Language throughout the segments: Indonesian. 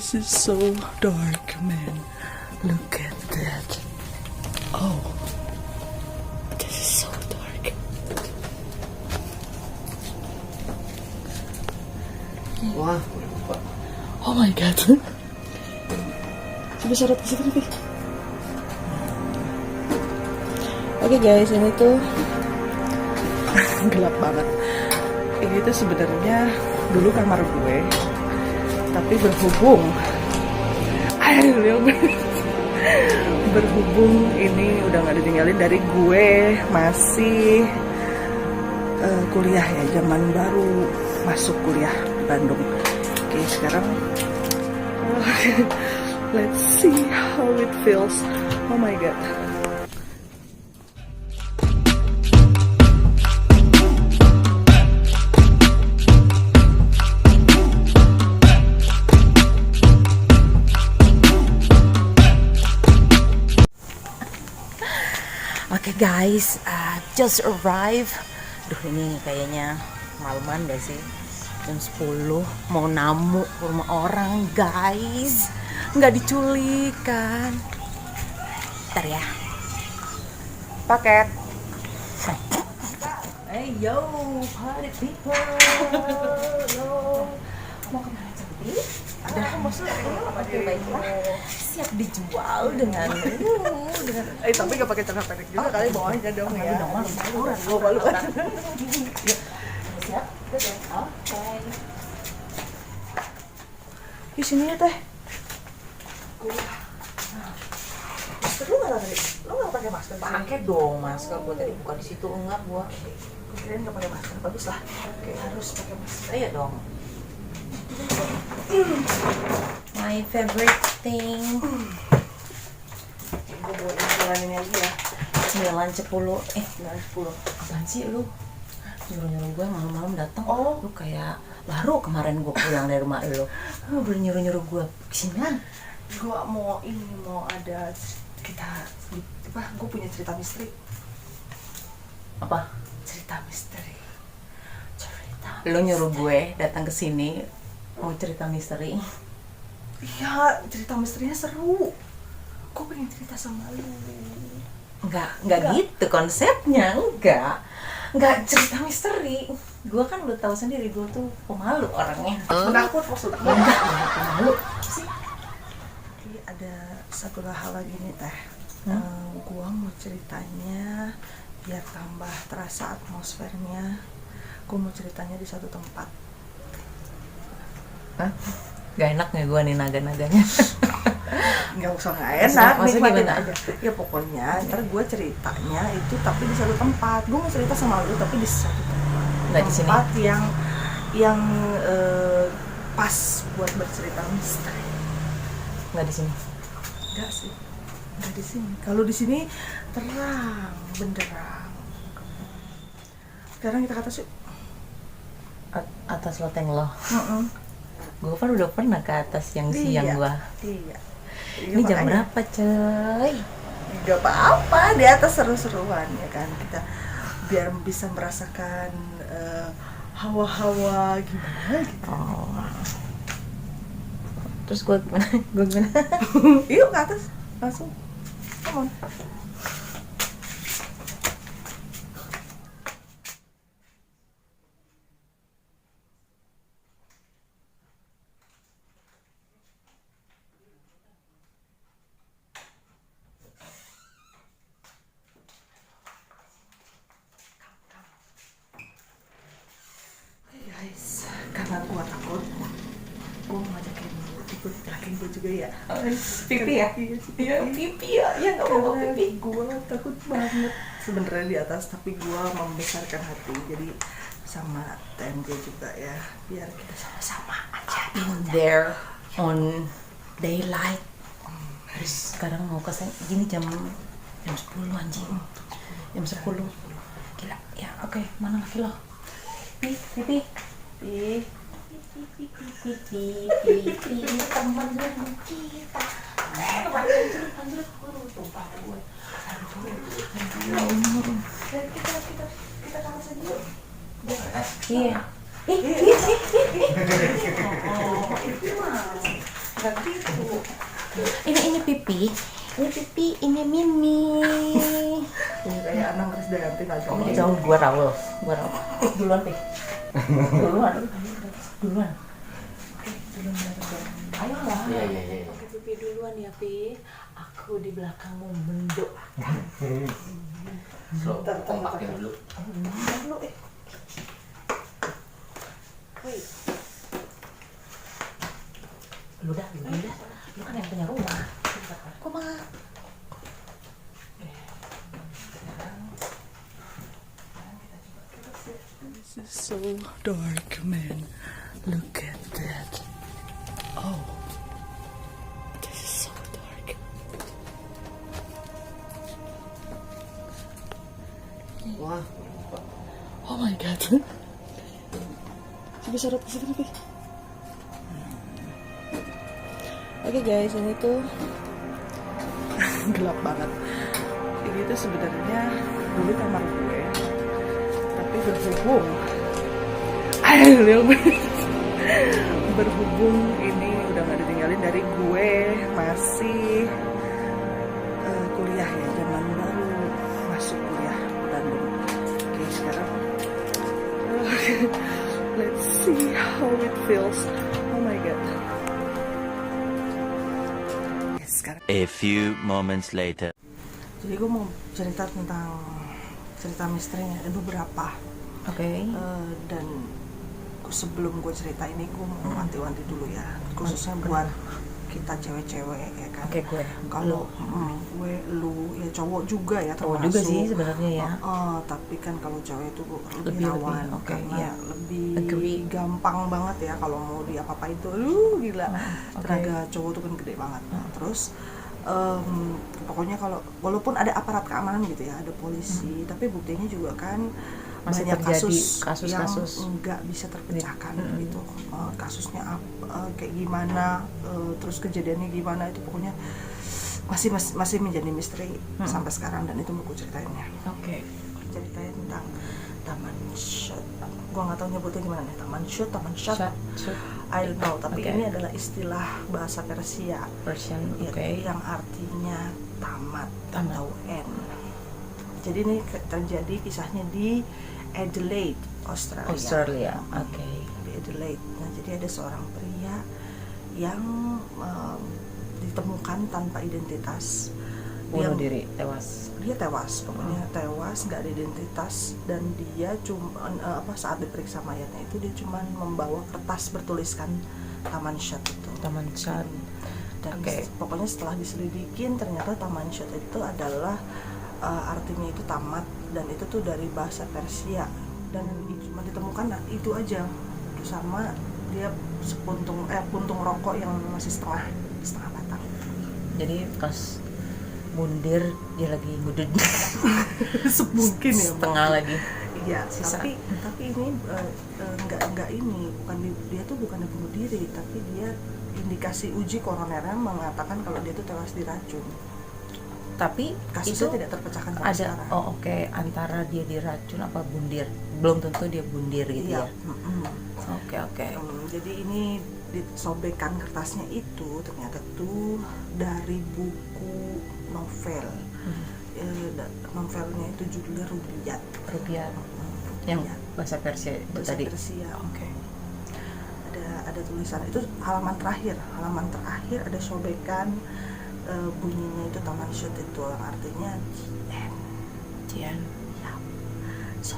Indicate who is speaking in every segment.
Speaker 1: This is so dark, man. Look at that. Oh, this is so dark.
Speaker 2: Wah,
Speaker 1: Oh my god. Coba sorot ke situ. Oke guys, ini tuh gelap banget. Ini tuh sebenarnya dulu kamar gue, tapi berhubung ini udah nggak ditinggalin dari gue masih kuliah ya, zaman baru masuk kuliah di Bandung. Oke, sekarang let's see how it feels. Oh my god. Oke guys, just arrive. Duh, ini kayaknya malaman gak sih? Jam 10 mau namu ke rumah orang guys. Nggak diculik kan? Ntar ya. Paket. Hey yo, party people. Yo. Mau kemana cantik? Udah maksud oke baiklah. Siap dijual dengan tapi gak pakai celana pendek juga kali bawahnya dong ya. Dong malu. Siap, oke. Di sini ya teh. Masker lu nggak tadi? Lu nggak pakai masker? Pakai dong masker. Gua tadi buka di situ enggak gua. Gua kirain nggak pakai masker. Bagus lah. Oke, harus pakai masker. Iya dong. My favorite thing. Gue buat ini lagi ya. 9.10. 9.10. Apaan sih lu? Nyuruh-nyuruh gue malam-malam datang. Oh, lu kayak baru kemarin gue pulang dari rumah lu. Lu boleh nyuruh-nyuruh gue kesinian. Gue mau ada kita apa? Gue punya cerita misteri. Apa? Cerita misteri. Lu nyuruh gue datang ke sini mau cerita misteri. Iya, cerita misterinya seru. Gue pengen cerita sama lu. Enggak gitu konsepnya, enggak cerita misteri. Gue kan udah tahu sendiri, gue tuh pemalu orangnya. Penakut maksudnya? Enggak pemalu sih. Jadi ada satu hal lagi nih teh. Gue mau ceritanya biar tambah terasa atmosfernya. Gue mau ceritanya di satu tempat. Hah? Gak enak nggak gue nih naga-naganya? Nggak usah nggak enak, nikmatin aja. Ya pokoknya ntar gue ceritanya itu tapi di satu tempat. Gue mau cerita sama lu tapi di satu tempat. Nggak di sini. Tempat yang pas buat bercerita misteri. Nggak di sini. Nggak sih. Nggak di sini. Kalau di sini terang, benderang. Sekarang kita ke atas yuk. Atas loteng lo. Gue kan udah pernah ke atas yang siang gua. Iya. Ini jam berapa, coy? Gak apa-apa, di atas seru-seruan ya kan. Kita biar bisa merasakan hawa-hawa gimana gitu. Oh. Terus gue gimana? Yuk ke atas, langsung. Come on. Karena gue takut, gue mau ngajakin ikut terakhir gue juga ya. Pipi ya? Iya, pipi ya. Ya nggak mau pipi. Gue takut banget sebenarnya di atas, tapi gue membesarkan hati. Jadi sama TMG juga ya, biar kita sama-sama aja. In there on daylight. Terus sekarang mau kesana, gini jam 10 anjing. Jam 10. Gila. Ya oke, mana laki lo? Pipi. Teman kita. Anjir, tumpah gue. Kita kamar saja yuk. Iya. ini pipi, ini Mimi.
Speaker 2: Ini kayak anak Krisdayanti kali.
Speaker 1: Oh, jauh gua Raul. Duluan, Pi. Duluan. Ayolah.
Speaker 3: Iya.
Speaker 1: Oke, Pipi duluan ya, Pi. Aku di belakangmu mendoakan.
Speaker 3: So, kompakin dulu.
Speaker 1: Dulu, Wih. Lu dah. Lu kan yang punya rumah. Kok mah?
Speaker 2: This is so dark, man. Look at that. Oh, this is so dark.
Speaker 3: Wah,
Speaker 2: Oh my god. Coba sorot ke situ nih. Oke guys, ini tuh gelap banget. Ini tuh sebenarnya dulu kamar gue, tapi berhubung ini udah nggak ditinggalin dari gue masih kuliah ya, zaman baru masuk kuliah di Bandung. Oke, sekarang let's see how it feels. Oh my god. Sekarang
Speaker 4: A few moments later.
Speaker 2: jadi gue mau cerita tentang cerita misterinya, ada beberapa.
Speaker 1: Oke.
Speaker 2: Dan sebelum gue cerita ini gue mau wanti-wanti dulu ya, khususnya buat kita cewek-cewek ya kan.
Speaker 1: Oke, gue.
Speaker 2: Kalau gue, lu ya cowok juga ya
Speaker 1: Cowok
Speaker 2: termasuk.
Speaker 1: juga sih sebenarnya ya.
Speaker 2: Tapi kan kalau cewek itu lebih
Speaker 1: Lebih,
Speaker 2: rawan
Speaker 1: oke,
Speaker 2: karena
Speaker 1: iya.
Speaker 2: lebih
Speaker 1: Agree.
Speaker 2: gampang banget ya kalau mau di apa itu, gila.
Speaker 1: oke.
Speaker 2: Tenaga cowok tuh kan gede banget. Nah, terus pokoknya kalau walaupun ada aparat keamanan gitu ya, ada polisi, tapi buktinya juga kan
Speaker 1: Masih
Speaker 2: banyak
Speaker 1: terjadi
Speaker 2: kasus
Speaker 1: kasus-kasus.
Speaker 2: yang nggak bisa terpecahkan gitu. Kasusnya kayak gimana, terus kejadiannya gimana, itu pokoknya masih menjadi misteri sampai sekarang, dan itu mau gue ceritain ya.
Speaker 1: Oke.
Speaker 2: Ceritain tentang Taman Shot. Gua nggak tahu nyebutnya gimana nih, Taman Shot.
Speaker 1: Shut.
Speaker 2: I don't know, tapi
Speaker 1: Oke.
Speaker 2: ini adalah istilah bahasa Persia
Speaker 1: Version.
Speaker 2: ya,
Speaker 1: Oke.
Speaker 2: yang artinya tamat
Speaker 1: Tamat.
Speaker 2: atau end. Jadi ini terjadi kisahnya di Adelaide,
Speaker 1: Australia. Oke.
Speaker 2: Di Adelaide. Nah, jadi ada seorang pria yang ditemukan tanpa identitas.
Speaker 1: Bunuh diri, tewas.
Speaker 2: Dia tewas, pokoknya tewas, nggak ada identitas, dan dia cuma saat diperiksa mayatnya itu dia cuma membawa kertas bertuliskan Taman Shot itu.
Speaker 1: Taman Shot.
Speaker 2: Dan
Speaker 1: Oke.
Speaker 2: pokoknya setelah diselidikin ternyata Taman Shot itu adalah artinya itu tamat, dan itu tuh dari bahasa Persia, dan cuma ditemukan itu aja, sama dia puntung rokok yang masih setengah batang.
Speaker 1: Jadi pas mundir dia lagi ngudut.
Speaker 2: Mungkin ya,
Speaker 1: Setengah lagi.
Speaker 2: Iya,
Speaker 1: Sisa.
Speaker 2: tapi ini nggak ini, dia tuh bukan bunuh diri, tapi dia indikasi uji koronernya mengatakan kalau dia tuh tewas diracun.
Speaker 1: Tapi
Speaker 2: Kasusnya
Speaker 1: itu
Speaker 2: tidak terpecahkan sampai
Speaker 1: ada.
Speaker 2: sekarang.
Speaker 1: Oh, oke. Antara dia diracun apa bundir. Belum tentu dia bundir gitu
Speaker 2: Iya.
Speaker 1: ya. Oke.
Speaker 2: Jadi ini disobekan kertasnya itu ternyata tuh dari buku novel. Novelnya itu judulnya Rubaiyat.
Speaker 1: Rupiah. Yang bahasa Persia itu
Speaker 2: Bahasa
Speaker 1: tadi.
Speaker 2: Persia.
Speaker 1: Oke.
Speaker 2: Ada tulisan itu halaman terakhir ada sobekan, bunyinya itu Taman Shot itu, yang artinya
Speaker 1: Jian.
Speaker 2: ya, so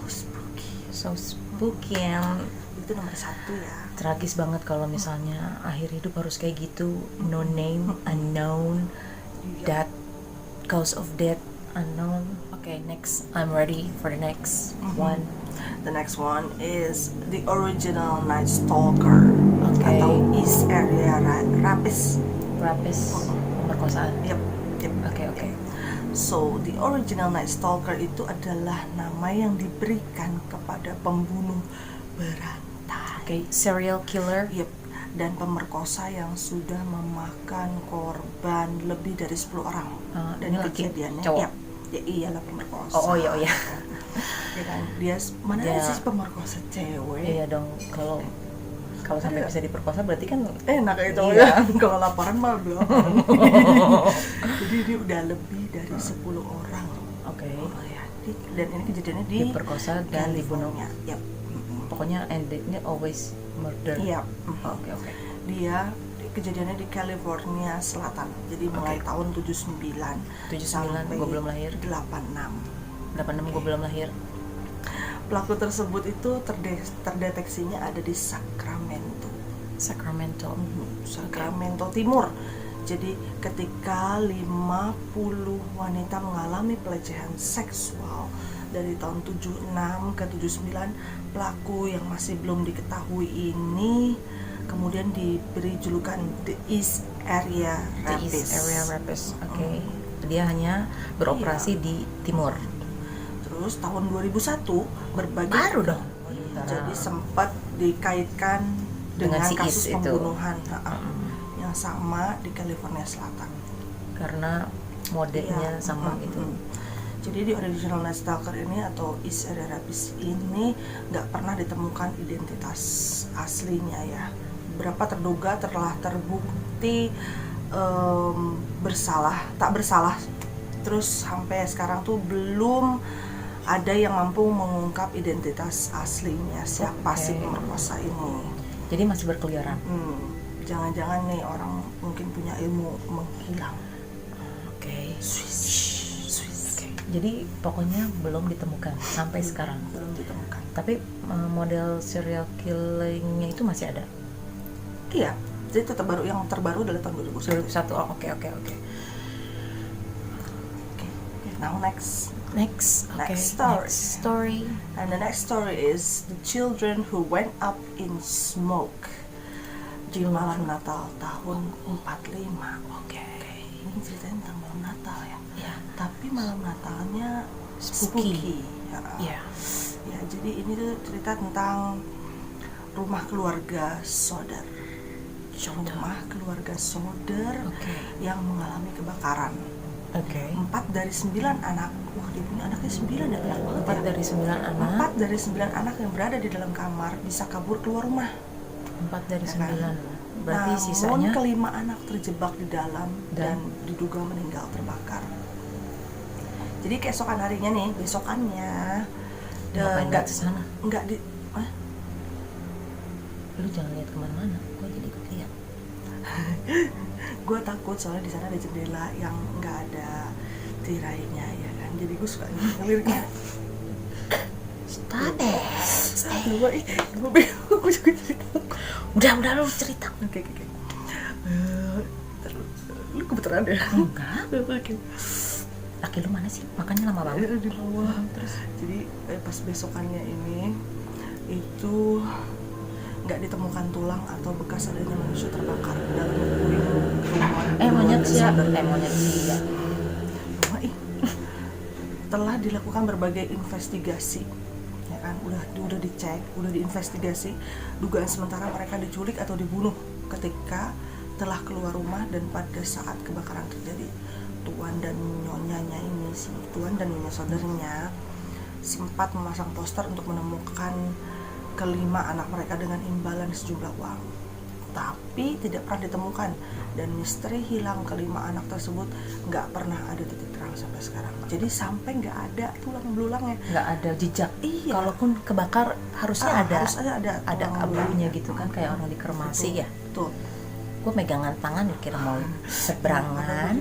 Speaker 1: spooky yang
Speaker 2: itu nomor 1 ya.
Speaker 1: tragis banget kalau misalnya akhir hidup harus kayak gitu. No name, unknown, that cause of death unknown. Okay, next. I'm ready for the next one.
Speaker 2: The next one is the original Night Stalker,
Speaker 1: Okay.
Speaker 2: atau East Area Rapist.
Speaker 1: Pemerkosaan.
Speaker 2: Yep.
Speaker 1: Oke.
Speaker 2: So, the original Night Stalker itu adalah nama yang diberikan kepada pembunuh berantai.
Speaker 1: Oke, serial killer.
Speaker 2: Yep. Dan pemerkosa yang sudah memakan korban lebih dari 10 orang. Dan
Speaker 1: Ini laki,
Speaker 2: kejadiannya,
Speaker 1: cowok?
Speaker 2: yep, ya iyalah pemerkosa.
Speaker 1: Oh iya.
Speaker 2: Ya kan? Dia mana
Speaker 1: Dia-
Speaker 2: ada sih pemerkosa cewek?
Speaker 1: Iya dong, kalau Kalau sampai bisa diperkosa berarti kan
Speaker 2: enak ya cowok
Speaker 1: Iya.
Speaker 2: ya. Kalau laporan mah belum. Jadi ini udah lebih dari 10 orang.
Speaker 1: oke,
Speaker 2: Ya, dan ini kejadiannya di
Speaker 1: diperkosa dan dibunuh.
Speaker 2: California. Yap.
Speaker 1: Pokoknya endingnya always murder.
Speaker 2: Iya.
Speaker 1: Oke.
Speaker 2: Dia kejadiannya di California Selatan. Jadi mulai tahun 79
Speaker 1: 79 gue belum lahir.
Speaker 2: 86.
Speaker 1: 86 gue belum lahir.
Speaker 2: Pelaku tersebut itu terdeteksinya ada di Sacramento.
Speaker 1: Sacramento.
Speaker 2: Sacramento Timur. Jadi ketika 50 wanita mengalami pelecehan seksual dari tahun 76 ke 79, pelaku yang masih belum diketahui ini kemudian diberi julukan The East Area
Speaker 1: The
Speaker 2: Rapist.
Speaker 1: East Area Rapist. Oke. Dia hanya beroperasi di timur.
Speaker 2: Terus tahun 2001 berbagai
Speaker 1: Baru dong.
Speaker 2: Jadi sempat dikaitkan dengan
Speaker 1: si
Speaker 2: kasus
Speaker 1: Is itu.
Speaker 2: pembunuhan yang sama di California Selatan.
Speaker 1: Karena modenya
Speaker 2: Iya.
Speaker 1: sama gitu.
Speaker 2: Jadi di original Night Stalker ini atau East Area Rapist ini nggak pernah ditemukan identitas aslinya ya. Berapa terduga telah terbukti tak bersalah. Terus sampai sekarang tuh belum ada yang mampu mengungkap identitas aslinya siapa si pemerkosa ini.
Speaker 1: Jadi masih berkeliaran.
Speaker 2: Jangan-jangan nih orang mungkin punya ilmu menghilang.
Speaker 1: Oke.
Speaker 2: Swiss.
Speaker 1: Oke. Jadi pokoknya belum ditemukan sampai sekarang.
Speaker 2: Belum ditemukan.
Speaker 1: Tapi model serial killingnya itu masih ada.
Speaker 2: Iya, jadi yang terbaru adalah tahun 2001.
Speaker 1: 2001. Oh, oke.
Speaker 2: Okay, now next
Speaker 1: Story.
Speaker 2: And the next story is the children who went up in smoke di malam Natal tahun 45. Oke. Ini ceritanya tentang malam Natal ya.
Speaker 1: Ya.
Speaker 2: Tapi malam Natalnya
Speaker 1: Spooky.
Speaker 2: Ya.
Speaker 1: Ya.
Speaker 2: Ya, jadi ini tuh cerita tentang rumah keluarga Soder. Rumah keluarga Soder yang mengalami kebakaran.
Speaker 1: Oke.
Speaker 2: 4 dari 9 anak. Wah, dia punya anaknya 9 ya, banyak banget
Speaker 1: 4
Speaker 2: ya.
Speaker 1: dari 9 anak.
Speaker 2: 4 dari 9 anak yang berada di dalam kamar bisa kabur keluar rumah.
Speaker 1: 4 dari
Speaker 2: Ya kan?
Speaker 1: 9. Berarti
Speaker 2: Namun
Speaker 1: sisanya
Speaker 2: kelima anak terjebak di dalam dan
Speaker 1: Dan?
Speaker 2: diduga meninggal terbakar. Jadi keesokan harinya nih, besokannya
Speaker 1: ngapain nggak kesana?
Speaker 2: nggak di
Speaker 1: Lu jangan lihat kemana-mana. Gue jadi ikut lihat.
Speaker 2: gue takut soalnya di sana ada jendela yang nggak ada tirainya ya kan, jadi gue suka ngeliriknya.
Speaker 1: Stop it.
Speaker 2: Gue bingung, gue juga jadi takut.
Speaker 1: Udah lu cerita.
Speaker 2: Oke. Lu kebetulan deh.
Speaker 1: Enggak.
Speaker 2: Oke.
Speaker 1: Laki lu mana sih? Makanya lama banget.
Speaker 2: Di bawah. Terus jadi pas besokannya ini itu nggak ditemukan tulang atau bekas adanya manusia terbakar dalam puing rumah.
Speaker 1: Monyet sih ya.
Speaker 2: Soder.
Speaker 1: Monyet sih ya.
Speaker 2: Wah, telah dilakukan berbagai investigasi, ya kan, udah dicek, udah diinvestigasi. Dugaan sementara mereka diculik atau dibunuh ketika telah keluar rumah dan pada saat kebakaran terjadi. Tuan dan nyonyanya ini, si Tuan dan nyonya Sodernya sempat memasang poster untuk menemukan kelima anak mereka dengan imbalan sejumlah uang, tapi tidak pernah ditemukan, dan misteri hilang kelima anak tersebut nggak pernah ada titik terang sampai sekarang. Jadi sampai nggak ada tulang belulangnya,
Speaker 1: Nggak ada jejak.
Speaker 2: Iya.
Speaker 1: Kalaupun kebakar harusnya
Speaker 2: harus ada
Speaker 1: ada
Speaker 2: tulang
Speaker 1: abunya
Speaker 2: belulangnya.
Speaker 1: gitu kan, kayak orang dikremasi ya.
Speaker 2: Tuh,
Speaker 1: Gue megangan tangan kira mau seberangan.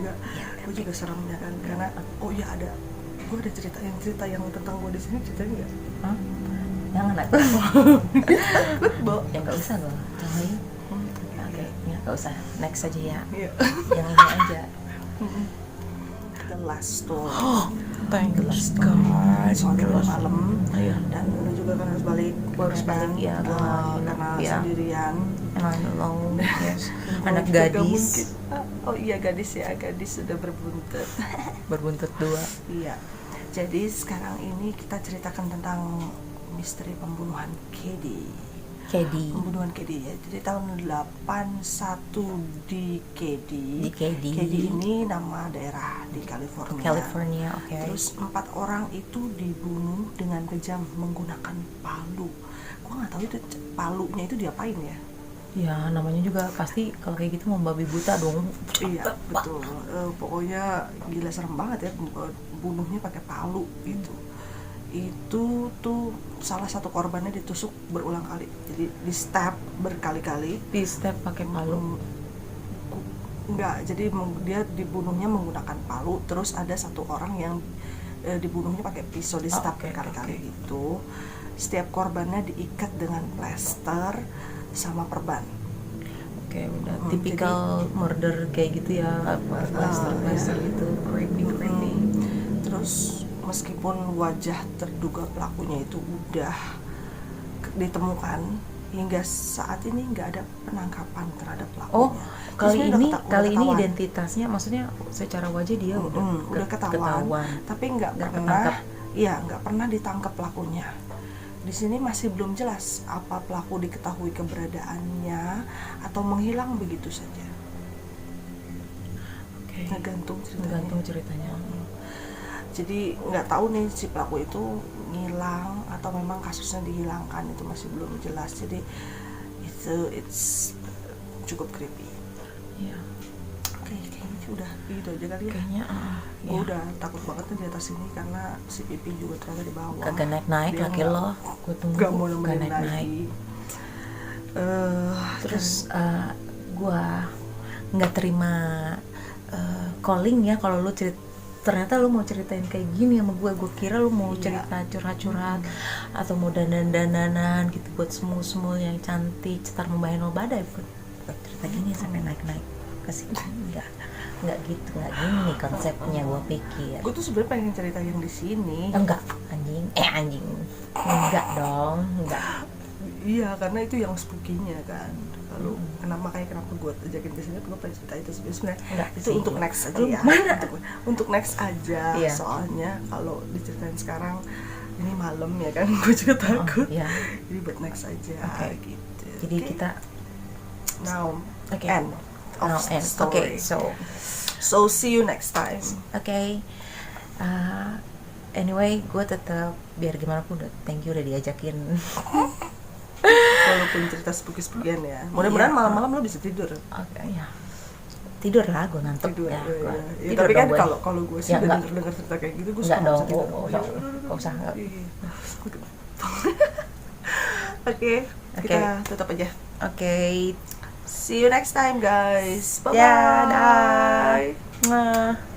Speaker 2: gue juga serem ya kan, karena oh iya ada, gue ada cerita yang tentang gue di sini, ceritanya nggak?
Speaker 1: Hah? Jangan aku.
Speaker 2: Bo.
Speaker 1: Ya nggak usah loh. Coy. Oke, ya nggak usah. Next aja ya.
Speaker 2: Iya.
Speaker 1: Yang ini aja.
Speaker 2: The last story.
Speaker 1: Thank
Speaker 2: The last story. Soalnya udah malam.
Speaker 1: Iya.
Speaker 2: Dan lu juga kan harus balik.
Speaker 1: Harus balik, ya,
Speaker 2: Karena
Speaker 1: ya.
Speaker 2: sendirian.
Speaker 1: Alone. Yes. Anak
Speaker 2: Juga
Speaker 1: gadis.
Speaker 2: mungkin. Oh iya, gadis ya, gadis sudah berbuntut.
Speaker 1: Berbuntut 2.
Speaker 2: Iya. Jadi sekarang ini kita ceritakan tentang misteri pembunuhan Kedi. Pembunuhan Kedi ya. Jadi tahun 81 di Kedi.
Speaker 1: Di Kedi.
Speaker 2: Kedi ini nama daerah di California.
Speaker 1: Oke.
Speaker 2: Terus 4 orang itu dibunuh dengan kejam menggunakan palu. Gua nggak tahu itu palunya itu diapain ya.
Speaker 1: Ya namanya juga pasti kalau kayak gitu mau babi buta dong.
Speaker 2: Iya betul. Pokoknya gila serem banget ya, bunuhnya pakai palu gitu. Itu tuh salah satu korbannya ditusuk berulang kali, jadi di stab berkali-kali.
Speaker 1: Di step pakai palu.
Speaker 2: Enggak, jadi dia dibunuhnya menggunakan palu, terus ada satu orang yang dibunuhnya pakai pisau, di stab berkali-kali gitu. Setiap korbannya diikat dengan plester sama perban.
Speaker 1: Oke, udah tipikal murder kayak gitu ya, plaster gitu, creepy.
Speaker 2: Terus meskipun wajah terduga pelakunya itu udah ditemukan, hingga saat ini nggak ada penangkapan terhadap pelakunya.
Speaker 1: Oh, kali ini
Speaker 2: ketahuan.
Speaker 1: identitasnya, maksudnya secara wajah dia
Speaker 2: udah ketahuan, tapi nggak pernah, iya nggak pernah ditangkap pelakunya. Di sini masih belum jelas apa pelaku diketahui keberadaannya atau menghilang begitu saja.
Speaker 1: Oke.
Speaker 2: Tergantung
Speaker 1: ceritanya.
Speaker 2: Jadi nggak tahu nih si pelaku itu ngilang atau memang kasusnya dihilangkan, itu masih belum jelas. Jadi it's cukup creepy.
Speaker 1: Iya.
Speaker 2: Kayaknya udah gitu aja kali ya.
Speaker 1: Kayaknya
Speaker 2: Gue udah takut banget nih di atas sini karena si Pipi juga ternyata di bawah.
Speaker 1: kagak naik
Speaker 2: Dia
Speaker 1: laki lo. Gue tunggu.
Speaker 2: Gak mau nemenin
Speaker 1: naik.
Speaker 2: lagi.
Speaker 1: Terus gue nggak terima calling ya kalau lu ternyata lu mau ceritain kayak gini sama gue kira lu mau cerita curhat-curhat atau mau dandan-dandanan gitu buat semul-semul yang cantik cetar membayang badai, bukan cerita gini sampai naik-naik ke sini. Nggak gitu, nggak gini konsepnya gue pikir.
Speaker 2: Gue tuh sebenarnya pengen cerita yang di sini.
Speaker 1: Enggak, anjing enggak dong, enggak.
Speaker 2: Iya, karena itu yang spooky-nya kan. Lalu kenapa gue ajakin ke sini, gue pengen cerita itu sebenarnya. Itu
Speaker 1: sih.
Speaker 2: untuk next aja
Speaker 1: Lu
Speaker 2: ya.
Speaker 1: mana?
Speaker 2: Untuk next aja.
Speaker 1: Iya.
Speaker 2: Soalnya kalau diceritain sekarang ini malam ya kan, gue juga takut.
Speaker 1: Iya.
Speaker 2: Jadi buat next aja gitu.
Speaker 1: Jadi kita
Speaker 2: now
Speaker 1: Okay.
Speaker 2: end of
Speaker 1: now
Speaker 2: the
Speaker 1: end.
Speaker 2: story. So see you next time.
Speaker 1: Oke. Anyway, gue tetap biar gimana pun thank you udah diajakin.
Speaker 2: Walaupun cerita spooky-spookian ya. Mudah-mudahan
Speaker 1: Iya.
Speaker 2: malam-malam lo bisa tidur.
Speaker 1: Oke, ya. Tidur lah, gue ngantuk
Speaker 2: Tidur.
Speaker 1: ya.
Speaker 2: Ya,
Speaker 1: Gua
Speaker 2: ya.
Speaker 1: tidur
Speaker 2: Tapi kan
Speaker 1: dong gue.
Speaker 2: kalau gue sih
Speaker 1: Ya, enggak.
Speaker 2: denger cerita kayak gitu, gue
Speaker 1: Enggak
Speaker 2: suka
Speaker 1: dong,
Speaker 2: bisa tidur.
Speaker 1: nggak usah. Enggak.
Speaker 2: Oke, kita tutup aja.
Speaker 1: Oke.
Speaker 2: See you next time guys. Bye bye.
Speaker 1: Ya, dah. Mwah.